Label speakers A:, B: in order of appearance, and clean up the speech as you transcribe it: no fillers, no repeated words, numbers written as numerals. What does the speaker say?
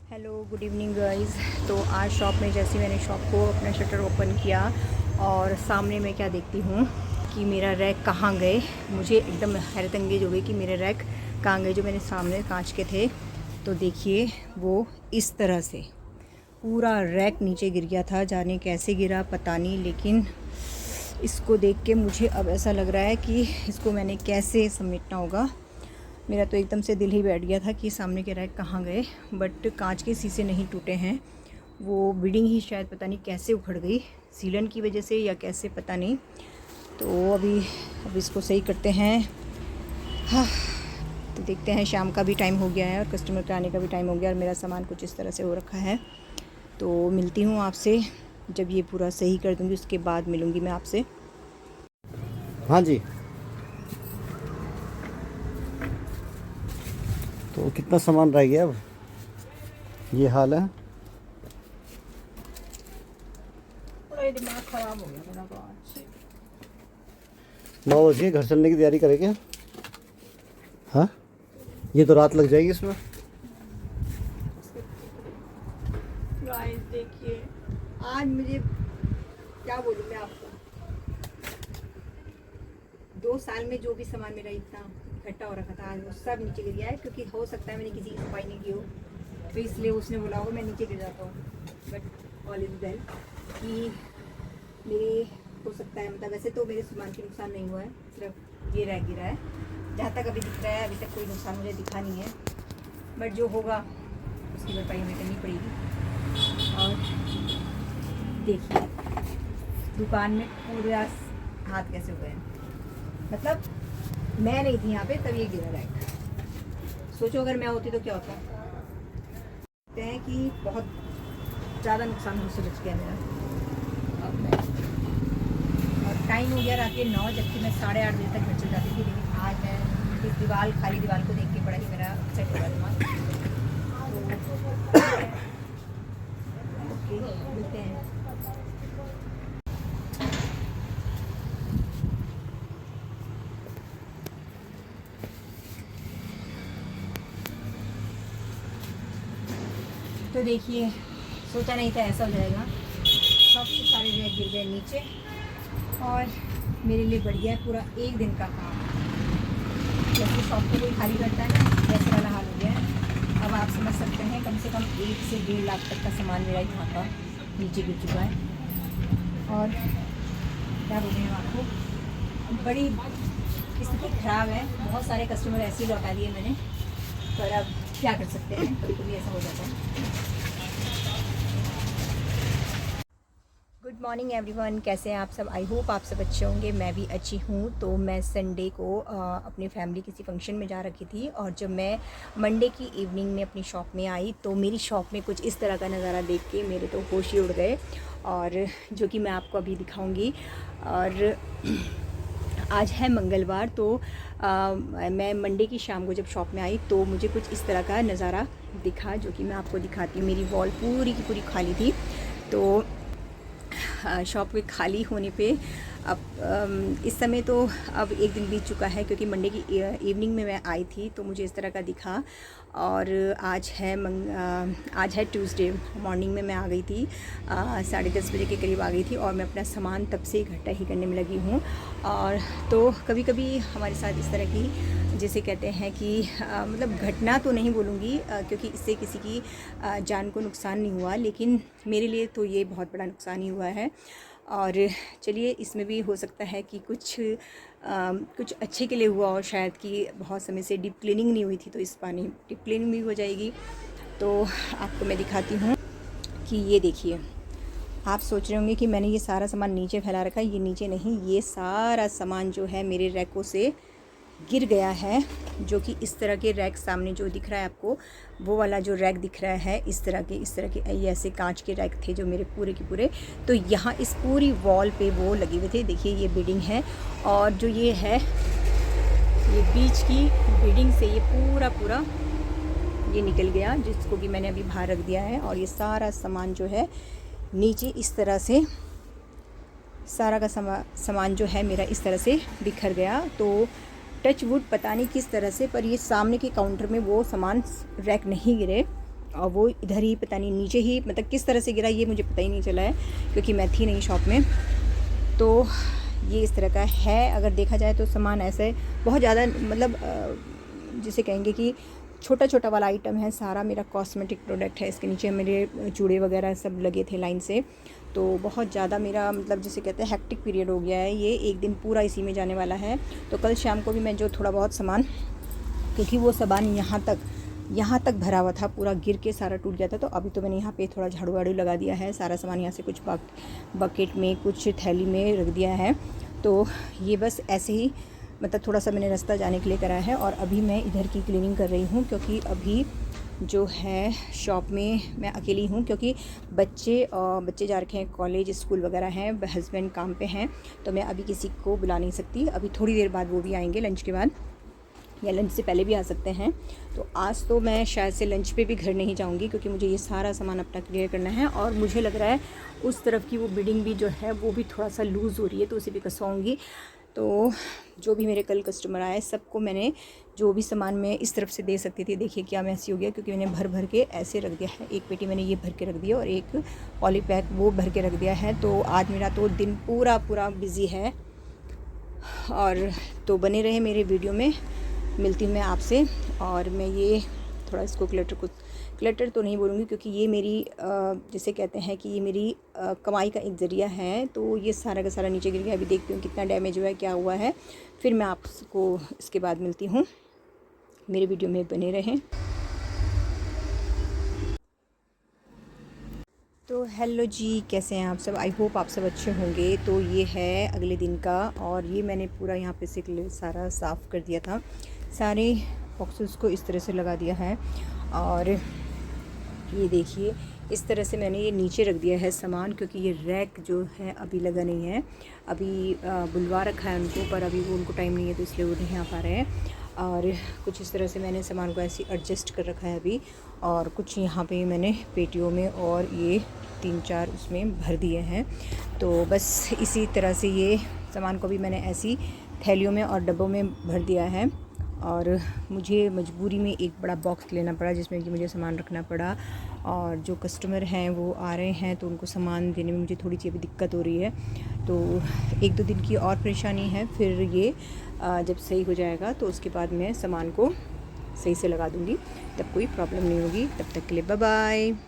A: Hello good evening guys. तो आज shop में जैसे मैंने शॉप को अपना शटर ओपन किया और सामने मैं क्या देखती हूँ कि मेरा रैक कहाँ गए। मुझे एकदम हैरत अंगेज हो गई कि मेरे रैक कहाँ गए जो मेरे सामने कांच के थे। तो देखिए वो इस तरह से पूरा रैक नीचे गिर गया था। जाने कैसे गिरा पता नहीं, लेकिन इसको देख के मुझे अब ऐसा लग रहा है कि इसको मैंने कैसे समेटना होगा। मेरा तो एकदम से दिल ही बैठ गया था कि सामने के रैक कहाँ गए, बट कांच के शीशे नहीं टूटे हैं। वो बिल्डिंग ही शायद पता नहीं कैसे उखड़ गई, सीलन की वजह से या कैसे पता नहीं। तो अब इसको सही करते हैं। हाँ, तो देखते हैं। शाम का भी टाइम हो गया है और कस्टमर के आने का भी टाइम हो गया और मेरा सामान कुछ इस तरह से हो रखा है। तो मिलती हूँ आपसे जब ये पूरा सही कर दूँगी, उसके बाद मिलूँगी मैं आपसे।
B: हाँ जी। तो कितना सामान रह गया अब? ये हाल है।
A: पूरा दिमाग ख़राब हो गया मेरा तो आज से।
B: 9 बज गए, घर चलने की तैयारी करें क्या? हाँ, ये तो रात लग जाएगी इसमें।
A: गाइस देखिए, आज मुझे क्या बोलूँ मैं आपको, 2 साल में जो भी सामान मेरा इतना इकट्ठा हो रखा था आज वो सब नीचे गिर गया है। क्योंकि हो सकता है मैंने किसी की सफाई नहीं की हो, तो इसलिए उसने बोला होगा मैं नीचे गिर जाता हूँ। बट ऑल इज वेल कि मेरे हो सकता है, मतलब वैसे तो मेरे सामान की नुकसान नहीं हुआ है, सिर्फ ये रह गिरा है। जहाँ तक अभी दिख रहा है, अभी तक कोई नुकसान मुझे दिखा नहीं है, बट जो होगा उसकी भरपाई हमें करनी पड़ेगी। और देखिए दुकान में पूरा हाथ कैसे हुए हैं, मतलब मैं नहीं थी यहाँ पे तब ये गिरा रैक। सोचो अगर मैं होती तो क्या होता। कहते हैं कि बहुत ज़्यादा नुकसान मुझसे बच गया मेरा। अब मैं और टाइम हो गया रात के 9, जबकि मैं 8:30 बजे तक घर चल जाती थी। लेकिन आज मैं इस खाली दीवार को देख के बड़ा ही मेरा सेट हो गया दिमाग। ओके, मिलते हैं। तो देखिए, सोचा नहीं था ऐसा हो जाएगा। सबसे सारे रैक गिर गए नीचे और मेरे लिए बढ़ गया पूरा एक दिन का काम। जैसे शॉप को कोई खाली करता है ना, वैसे वाला हाल हो गया है। अब आप समझ सकते हैं कम से कम 1 से 1.5 लाख तक का सामान मेरा यहाँ का नीचे गिर चुका है। और क्या बोल रहे हैं आपको, बड़ी स्थिति ख़राब है। बहुत सारे कस्टमर ऐसे ही लौटा दिए मैंने, पर अब क्या कर सकते हैं, कभी कभी ऐसा हो जाता है। गुड मॉर्निंग एवरीवन, कैसे हैं आप सब। आई होप आप सब अच्छे होंगे, मैं भी अच्छी हूँ। तो मैं संडे को अपनी फैमिली किसी फंक्शन में जा रखी थी और जब मैं मंडे की इवनिंग में अपनी शॉप में आई तो मेरी शॉप में कुछ इस तरह का नज़ारा देख के मेरे तो होश ही उड़ गए, और जो कि मैं आपको अभी दिखाऊँगी। और आज है मंगलवार, तो मैं मंडे की शाम को जब शॉप में आई तो मुझे कुछ इस तरह का नज़ारा दिखा, जो कि मैं आपको दिखाती हूँ। मेरी वॉल पूरी की पूरी खाली थी। तो शॉप के खाली होने पे अब इस समय तो अब एक दिन बीत चुका है, क्योंकि मंडे की इवनिंग में मैं आई थी तो मुझे इस तरह का दिखा। और आज है ट्यूसडे। मॉर्निंग में मैं आ गई थी, 10:30 बजे के करीब आ गई थी और मैं अपना सामान तब से इकट्ठा ही करने में लगी हूँ। और तो कभी कभी हमारे साथ इस तरह की, जैसे कहते हैं कि मतलब घटना तो नहीं बोलूँगी, क्योंकि इससे किसी की जान को नुकसान नहीं हुआ, लेकिन मेरे लिए तो ये बहुत बड़ा नुकसान ही हुआ है। और चलिए, इसमें भी हो सकता है कि कुछ अच्छे के लिए हुआ, और शायद कि बहुत समय से डीप क्लीनिंग नहीं हुई थी, तो इस पानी डीप क्लीनिंग भी हो जाएगी। तो आपको मैं दिखाती हूँ कि ये देखिए। आप सोच रहे होंगे कि मैंने ये सारा सामान नीचे फैला रखा है, ये नीचे नहीं, ये सारा सामान जो है मेरे रैकों से गिर गया है। जो कि इस तरह के रैक सामने जो दिख रहा है आपको, वो वाला जो रैक दिख रहा है, इस तरह के ये ऐसे कांच के रैक थे जो मेरे पूरे के पूरे। तो यहाँ इस पूरी वॉल पे वो लगे हुए थे। देखिए ये बिल्डिंग है, और जो ये है, ये बीच की बिल्डिंग से ये पूरा ये निकल गया, जिसको कि मैंने अभी बाहर रख दिया है। और ये सारा सामान जो है नीचे इस तरह से, सारा का सामान जो है मेरा इस तरह से बिखर गया। तो टच वुड पता नहीं किस तरह से, पर ये सामने के काउंटर में वो सामान रैक नहीं गिरे। और वो इधर ही पता नहीं नीचे ही मतलब किस तरह से गिरा ये मुझे पता ही नहीं चला है, क्योंकि मैं थी नहीं शॉप में। तो ये इस तरह का है। अगर देखा जाए तो सामान ऐसे बहुत ज़्यादा मतलब जिसे कहेंगे कि छोटा छोटा वाला आइटम है। सारा मेरा कॉस्मेटिक प्रोडक्ट है। इसके नीचे मेरे चूड़े वगैरह सब लगे थे लाइन से। तो बहुत ज़्यादा मेरा मतलब जिसे कहते हैं हेक्टिक पीरियड हो गया है। ये एक दिन पूरा इसी में जाने वाला है। तो कल शाम को भी मैं जो थोड़ा बहुत सामान, क्योंकि वो सामान यहाँ तक भरा हुआ था, पूरा गिर के सारा टूट गया था। तो अभी तो मैंने यहाँ पे थोड़ा झाड़ू वाड़ू लगा दिया है। सारा सामान यहाँ से कुछ बकेट में, कुछ थैली में रख दिया है। तो ये बस ऐसे ही मतलब थोड़ा सा मैंने रास्ता जाने के लिए करा है। और अभी मैं इधर की क्लीनिंग कर रही हूँ, क्योंकि अभी जो है शॉप में मैं अकेली हूँ, क्योंकि बच्चे जा रखे हैं कॉलेज, स्कूल वगैरह हैं, हस्बैंड काम पे हैं। तो मैं अभी किसी को बुला नहीं सकती। अभी थोड़ी देर बाद वो भी आएंगे, लंच के बाद, या लंच से पहले भी आ सकते हैं। तो आज तो मैं शायद से लंच पे भी घर नहीं जाऊंगी, क्योंकि मुझे ये सारा सामान अपना क्लियर करना है। और मुझे लग रहा है उस तरफ की वो बिल्डिंग भी जो है वो भी थोड़ा सा लूज़ हो रही है, तो उसे भी कसवाऊँगी। तो जो भी मेरे कल कस्टमर आए सबको मैंने जो भी सामान मैं इस तरफ से दे सकती थी, देखिए क्या मैसी हो गया, क्योंकि मैंने भर भर के ऐसे रख दिया है। एक पेटी मैंने ये भर के रख दिया और एक पॉली पैक वो भर के रख दिया है। तो आज मेरा तो दिन पूरा बिज़ी है। और तो बने रहे मेरे वीडियो में। मिलती हूँ मैं आपसे। और मैं ये थोड़ा इसको क्लटर तो नहीं बोलूँगी, क्योंकि ये मेरी जिसे कहते हैं कि ये मेरी कमाई का एक ज़रिया है। तो ये सारा का सारा नीचे गिर गया। अभी देखती हूँ कितना डैमेज हुआ है, क्या हुआ है, फिर मैं आपको इसके बाद मिलती हूँ। मेरे वीडियो में बने रहें। तो हेलो जी, कैसे हैं आप सब? आई होप आप सब अच्छे होंगे। तो ये है अगले दिन का, और ये मैंने पूरा यहाँ पे से सारा साफ़ कर दिया था। सारे बॉक्सेस को इस तरह से लगा दिया है। और ये देखिए इस तरह से मैंने ये नीचे रख दिया है सामान, क्योंकि ये रैक जो है अभी लगा नहीं है। अभी बुलवा रखा है उनको, पर अभी वो उनको टाइम नहीं है, तो इसलिए वो नहीं आ पा रहे हैं। और कुछ इस तरह से मैंने सामान को ऐसे एडजस्ट कर रखा है अभी। और कुछ यहाँ पे मैंने पेटियों में और ये 3-4 उसमें भर दिए हैं। तो बस इसी तरह से ये सामान को भी मैंने ऐसी थैलियों में और डब्बों में भर दिया है। और मुझे मजबूरी में एक बड़ा बॉक्स लेना पड़ा, जिसमें कि मुझे सामान रखना पड़ा। और जो कस्टमर हैं वो आ रहे हैं, तो उनको सामान देने में मुझे थोड़ी सी अभी दिक्कत हो रही है। तो 1-2 दिन की और परेशानी है। फिर ये जब सही हो जाएगा तो उसके बाद मैं सामान को सही से लगा दूँगी, तब कोई प्रॉब्लम नहीं होगी। तब तक के लिए बाय बाय।